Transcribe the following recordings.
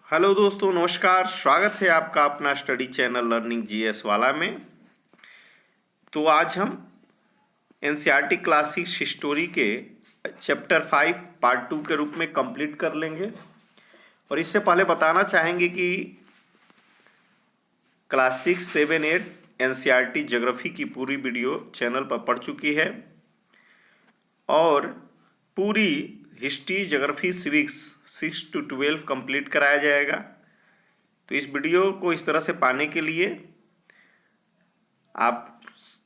Hello दोस्तों, नमस्कार। स्वागत है आपका अपना स्टडी चैनल लर्निंग जीएस वाला में। तो आज हम एनसीईआरटी क्लासिक हिस्टोरी के चैप्टर 5 पार्ट 2 के रूप में कंप्लीट कर लेंगे। और इससे पहले बताना चाहेंगे कि क्लास 6, 7, 8 एनसीईआरटी ज्योग्राफी की पूरी वीडियो चैनल पर पड़ चुकी है और पूरी history, geography, civics 6 to 12 complete कराया जाएगा। तो इस वीडियो को इस तरह से पाने के लिए आप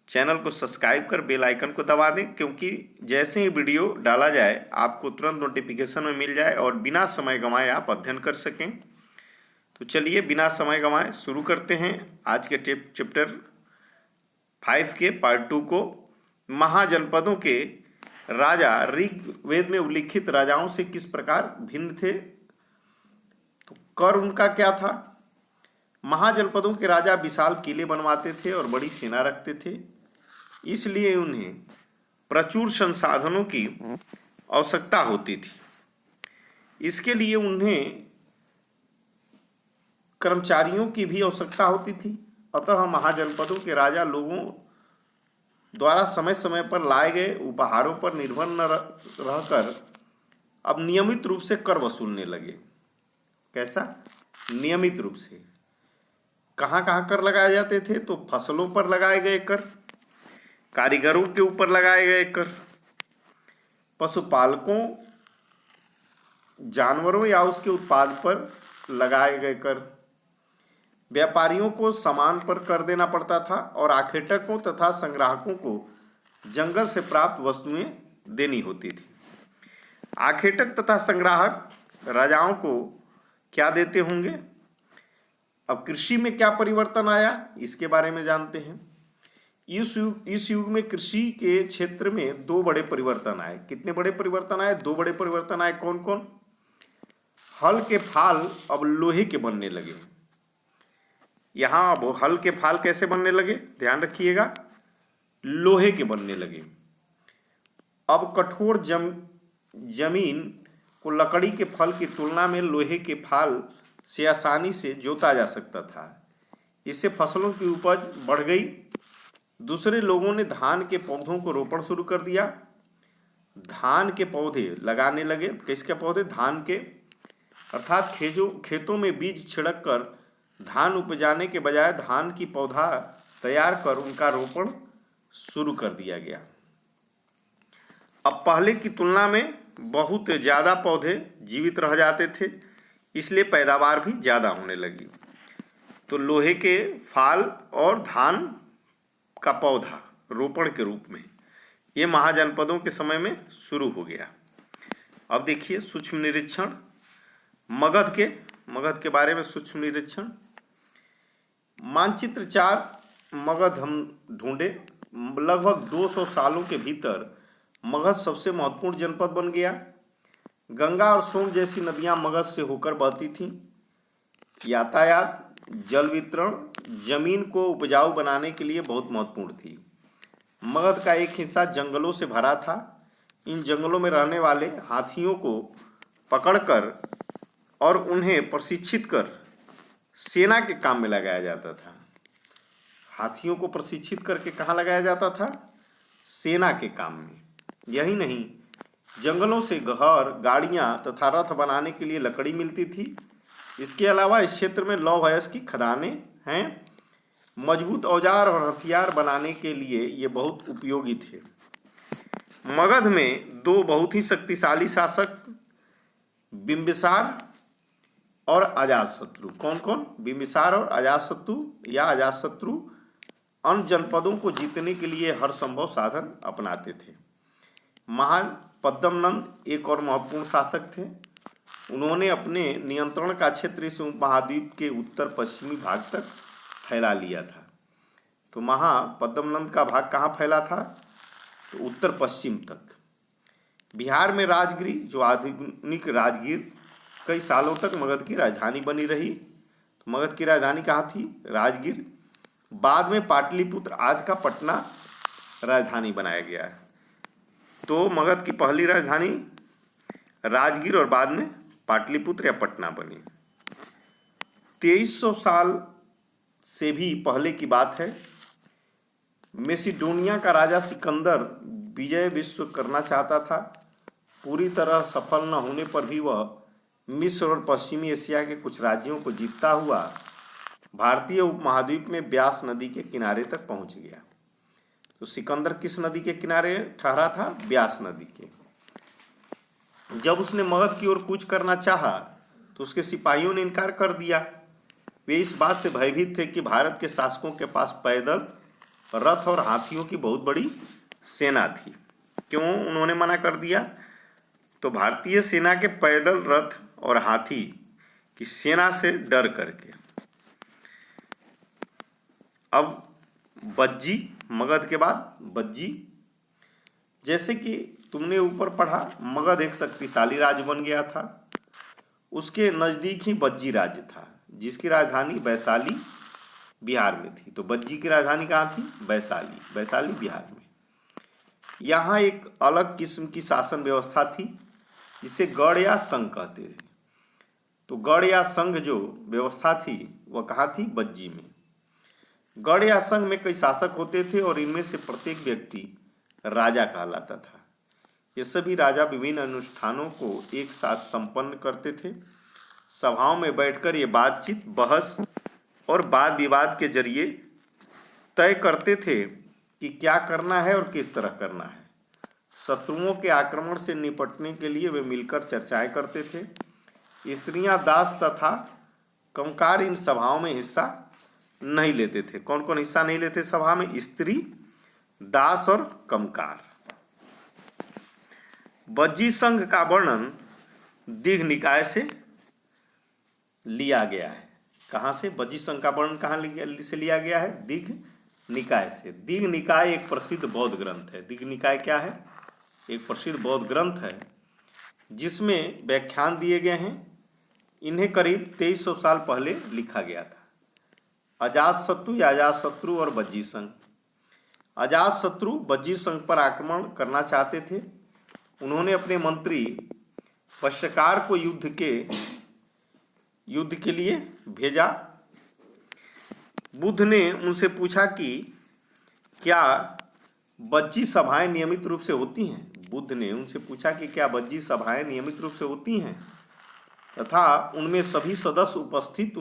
चैनल को सब्सक्राइब कर बेल आइकन को दबा दें, क्योंकि जैसे ही वीडियो डाला जाए आपको तुरंत नोटिफिकेशन में मिल जाए और बिना समय गंवाए आप अध्ययन कर सकें। तो चलिए बिना समय गंवाए शुरू करते हैं आज के चैप्टर 5 के पार्ट 2 को। महाजनपदों के राजा ऋग्वेद में उल्लिखित राजाओं से किस प्रकार भिन्न थे। तो कर उनका क्या था? महाजनपदों के राजा विशाल किले बनवाते थे और बड़ी सेना रखते थे, इसलिए उन्हें प्रचुर संसाधनों की आवश्यकता होती थी। इसके लिए उन्हें कर्मचारियों की भी आवश्यकता होती थी। अतः महाजनपदों के राजा लोगों द्वारा समय समय पर लाए गए उपहारों पर निर्भर न रहकर अब नियमित रूप से कर वसूलने लगे। कैसा? नियमित रूप से। कहाँ कहाँ कर लगाए जाते थे? तो फसलों पर लगाए गए कर, कारीगरों के ऊपर लगाए गए कर, पशुपालकों, जानवरों या उसके उत्पाद पर लगाए गए कर, व्यापारियों को सामान पर कर देना पड़ता था और आखेटकों तथा संग्राहकों को जंगल से प्राप्त वस्तुएं देनी होती थी। आखेटक तथा संग्राहक राजाओं को क्या देते होंगे? अब कृषि में क्या परिवर्तन आया, इसके बारे में जानते हैं। इस युग में कृषि के क्षेत्र में दो बड़े परिवर्तन आए। कितने बड़े परिवर्तन आए? दो बड़े परिवर्तन आए। कौन कौन? हल के फाल अब लोहे के बनने लगे। यहां अब हल के फाल कैसे बनने लगे? ध्यान रखिएगा, लोहे के बनने लगे। अब कठोर जमीन को लकड़ी के फल की तुलना में लोहे के फाल से आसानी से जोता जा सकता था। इससे फसलों की उपज बढ़ गई। दूसरे लोगों ने धान के पौधों को रोपण शुरू कर दिया। धान के पौधे लगाने लगे। किसके पौधे? धान के। अर्थात खेतों में बीज छिड़क कर धान उपजाने के बजाय धान की पौधा तैयार कर उनका रोपण शुरू कर दिया गया। अब पहले की तुलना में बहुत ज़्यादा पौधे जीवित रह जाते थे, इसलिए पैदावार भी ज़्यादा होने लगी। तो लोहे के फाल और धान का पौधा रोपण के रूप में ये महाजनपदों के समय में शुरू हो गया। अब देखिए सूक्ष्म निरीक्षण मगध के बारे में। सूक्ष्म निरीक्षण मानचित्र 4 मगध हम ढूंढे। लगभग 200 सालों के भीतर मगध सबसे महत्वपूर्ण जनपद बन गया। गंगा और सोन जैसी नदियां मगध से होकर बहती थीं। यातायात, जल वितरण जमीन को उपजाऊ बनाने के लिए बहुत महत्वपूर्ण थी। मगध का एक हिस्सा जंगलों से भरा था। इन जंगलों में रहने वाले हाथियों को पकड़कर और उन्हें प्रशिक्षित कर सेना के काम में लगाया जाता था। हाथियों को प्रशिक्षित करके कहाँ लगाया जाता था? सेना के काम में। यही नहीं, जंगलों से घर, गाड़ियाँ तथा रथ बनाने के लिए लकड़ी मिलती थी। इसके अलावा इस क्षेत्र में लौह अयस्क की खदानें हैं। मजबूत औजार और हथियार बनाने के लिए ये बहुत उपयोगी थे। मगध में दो बहुत ही शक्तिशाली शासक बिंबिसार और अजातशत्रु। कौन कौन? बिंबिसार और अजातशत्रु या अजातशत्रु अन्य जनपदों को जीतने के लिए हर संभव साधन अपनाते थे। महान पद्मनंद एक और महत्वपूर्ण शासक थे। उन्होंने अपने नियंत्रण का क्षेत्र इस महाद्वीप के उत्तर पश्चिमी भाग तक फैला लिया था। तो महापद्मनंद का भाग कहाँ फैला था? तो उत्तर पश्चिम तक। बिहार में राजगिरी, जो आधुनिक राजगीर, कई सालों तक मगध की राजधानी बनी रही। तो मगध की राजधानी कहाँ थी? राजगीर। बाद में पाटलिपुत्र, आज का पटना, राजधानी बनाया गया है। तो मगध की पहली राजधानी राजगीर और बाद में पाटलिपुत्र या पटना बनी। 2300 साल से भी पहले की बात है। मेसिडोनिया का राजा सिकंदर विजय विश्व करना चाहता था। पूरी तरह सफल न होने पर भी वह मिस्र और पश्चिमी एशिया के कुछ राज्यों को जीतता हुआ भारतीय उपमहाद्वीप में ब्यास नदी के किनारे तक पहुंच गया। तो सिकंदर किस नदी के किनारे ठहरा था? ब्यास नदी के। जब उसने मगध की ओर कूच करना चाहा तो उसके सिपाहियों ने इनकार कर दिया। वे इस बात से भयभीत थे कि भारत के शासकों के पास पैदल, रथ और हाथियों की बहुत बड़ी सेना थी। क्यों उन्होंने मना कर दिया? तो भारतीय सेना के पैदल, रथ और हाथी की सेना से डर करके। अब बज्जी, मगध के बाद बज्जी। जैसे कि तुमने ऊपर पढ़ा, मगध एक शक्तिशाली राज्य बन गया था। उसके नज़दीक ही बज्जी राज्य था जिसकी राजधानी वैशाली बिहार में थी। तो बज्जी की राजधानी कहाँ थी? वैशाली, वैशाली बिहार में। यहाँ एक अलग किस्म की शासन व्यवस्था थी जिसे गढ़ या संघ कहते थे। तो गढ़ या संघ जो व्यवस्था थी वह कहाँ थी? बज्जी में। गढ़ या संघ में कई शासक होते थे और इनमें से प्रत्येक व्यक्ति राजा कहलाता था। ये सभी राजा विभिन्न अनुष्ठानों को एक साथ संपन्न करते थे। सभाओं में बैठकर ये बातचीत, बहस और वाद विवाद के जरिए तय करते थे कि क्या करना है और किस तरह करना है। शत्रुओं के आक्रमण से निपटने के लिए वे मिलकर चर्चाएं करते थे। स्त्रियां, दास तथा कमकार इन सभाओं में हिस्सा नहीं लेते थे। कौन कौन हिस्सा नहीं लेते सभा में? स्त्री, दास और कमकार। बज्जी संघ का वर्णन दिघ निकाय से लिया गया है। कहाँ से? बज्जी संघ का वर्णन कहाँ से लिया गया है? दिघ निकाय से। दिघ निकाय एक प्रसिद्ध बौद्ध ग्रंथ है। दिघ निकाय क्या है? एक प्रसिद्ध बौद्ध ग्रंथ है जिसमें व्याख्यान दिए गए हैं। इन्हें करीब 2300 साल पहले लिखा गया था। अजातशत्रु या अजातशत्रु और बज्जी संघ। अजातशत्रु बज्जी संघ पर आक्रमण करना चाहते थे। उन्होंने अपने मंत्री वश्यकार को युद्ध के लिए भेजा। बुद्ध ने उनसे पूछा कि क्या बज्जी सभाएं नियमित रूप से होती हैं? बुद्ध ने उनसे पूछा कि क्या बज्जी सभाएं नियमित रूप से होती हैं तथा उनमें सभी सदस्य उपस्थित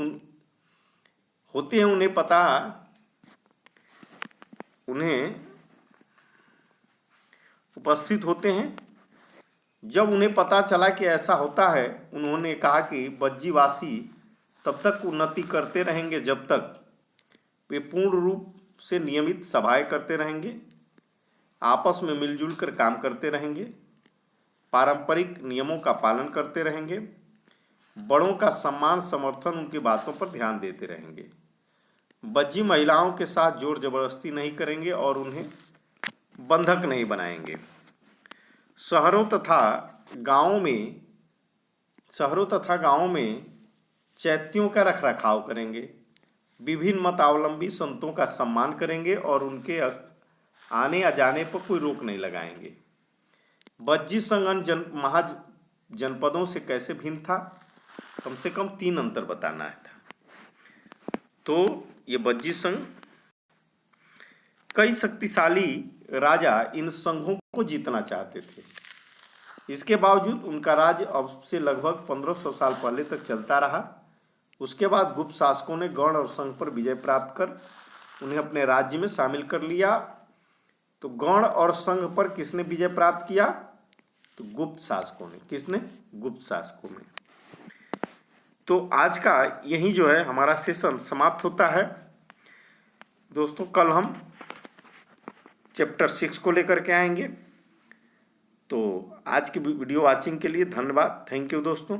होते हैं, उन्हें उपस्थित होते हैं। जब उन्हें पता चला कि ऐसा होता है, उन्होंने कहा कि बज्जीवासी तब तक उन्नति करते रहेंगे जब तक वे पूर्ण रूप से नियमित सभाएं करते रहेंगे, आपस में मिलजुल कर काम करते रहेंगे, पारंपरिक नियमों का पालन करते रहेंगे, बड़ों का सम्मान, समर्थन, उनकी बातों पर ध्यान देते रहेंगे। बज्जी महिलाओं के साथ जोर जबरदस्ती नहीं करेंगे और उन्हें बंधक नहीं बनाएंगे। शहरों तथा गांवों में चैत्यों का रखरखाव करेंगे, विभिन्न मतावलंबी संतों का सम्मान करेंगे और उनके आने आ जाने पर कोई रोक नहीं लगाएंगे। बज्जी संघ महाजनपदों से कैसे भिन्न था? कम से कम 3 अंतर बताना था। तो ये बज्जी संघ, कई शक्तिशाली राजा इन संघों को जीतना चाहते थे। इसके बावजूद उनका राज्य अब से लगभग 1500 साल पहले तक चलता रहा। उसके बाद गुप्त शासकों ने गण और संघ पर विजय प्राप्त कर उन्हें अपने राज्य में शामिल कर लिया। तो गण और संघ पर किसने विजय प्राप्त किया? तो गुप्त शासकों ने। किसने? गुप्त शासकों ने। तो आज का यही जो है हमारा सेशन समाप्त होता है। दोस्तों, कल हम चैप्टर 6 को लेकर के आएंगे। तो आज की वीडियो वॉचिंग के लिए धन्यवाद। थैंक यू दोस्तों।